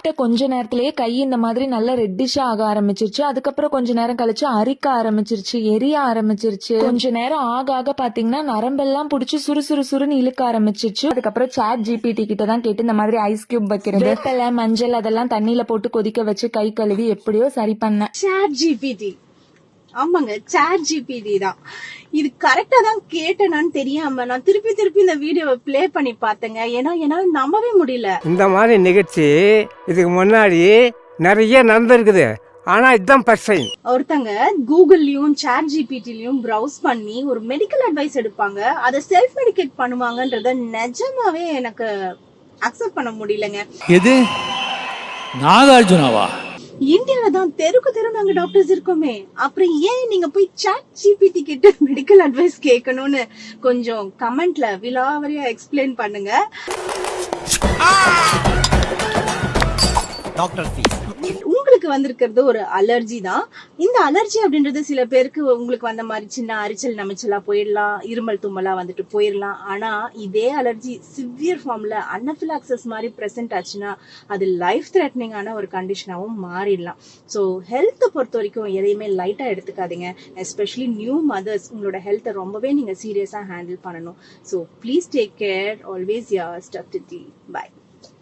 சாப்பிட்ட கொஞ்ச நேரத்திலேயே கை இந்த மாதிரி நல்லா ரெட்டிஷா ஆக ஆரம்பிச்சிருச்சு. அதுக்கப்புறம் கொஞ்ச நேரம் கழிச்சு அரிக்க ஆரம்பிச்சிருச்சு, எரிய ஆரம்பிச்சிருச்சு. கொஞ்ச நேரம் ஆக ஆக பாத்தீங்கன்னா நரம்பெல்லாம் புடிச்சு சுறுசுறுன்னு இழுக்க ஆரம்பிச்சிருச்சு. அதுக்கப்புறம் சாட் ஜிபிடி கிட்ட தான் கேட்டு இந்த மாதிரி ஐஸ் கியூப் வைக்கிறது, வேப்பிலை, மஞ்சள் அதெல்லாம் தண்ணியில போட்டு கொதிக்க வச்சு கை கழுவி எப்படியோ சரி பண்ண. சாட் ஜிபிடி, ஆமாங்க சாட் ஜிபிடி தான். இது கரெக்டா தான் கேட்டேனான்னு தெரியாம நான் திருப்பி இந்த வீடியோவை பிளே பண்ணி பார்த்தேங்க. ஏன்னா என்னால நம்பவே முடியல. இந்த மாதிரி நிகழ்ச்சி இதுக்கு முன்னாடி நிறைய நடந்திருக்குது. ஆனா இதுதான் ஃபர்ஸ்ட் டைம். ஒருத்தங்க கூகுள்லயும் சாட் ஜிபிடிலயும் பிரவுஸ் பண்ணி ஒரு மெடிக்கல் அட்வைஸ் எடுப்பாங்க, அதை செல்ஃப் மெடிகேட் பண்ணுவாங்கன்றத நிஜமாவே எனக்கு அக்செப்ட் பண்ண முடியலங்க. எது நாகார்ஜுனாவா? இந்தியால தான் தெருக்கு நாங்க டாக்டர்ஸ் இருக்கோமே, அப்புறம் ஏன் நீங்க போய் சாட் ஜிபிடி கிட்ட மெடிக்கல் அட்வைஸ் கேட்கணும்னு கொஞ்சம் கமெண்ட்ல விலாவரியா எக்ஸ்பிளைன் பண்ணுங்க. டாக்டர் ஃபீஸ் உங்களுக்கு வந்திருக்கிறது ஒரு அலர்ஜி தான். இந்த அலர்ஜி அப்படின்றது சில பேருக்கு உங்களுக்கு வந்த மாதிரி சின்ன அரிச்சல் நமைச்சலா போயிடலாம், இருமல் தும்மலா வந்துட்டு போயிடலாம். ஆனா இதே அலர்ஜி சிவியர் ஃபார்ம்ல அனஃபிலாக்சிஸ் மாதிரி பிரசன்ட் ஆச்சுன்னா அது லைஃப் த்ரெட்னிங் ஆன ஒரு கண்டிஷனாவும் மாறிடலாம். ஸோ ஹெல்த்தை பொறுத்த வரைக்கும் எதையுமே லைட்டா எடுத்துக்காதீங்க. எஸ்பெஷலி நியூ மதர்ஸ், உங்களோட ஹெல்த்தை ரொம்பவே நீங்க சீரியஸா ஹேண்டில் பண்ணணும். So please take care. Always your stuffed டி. பை.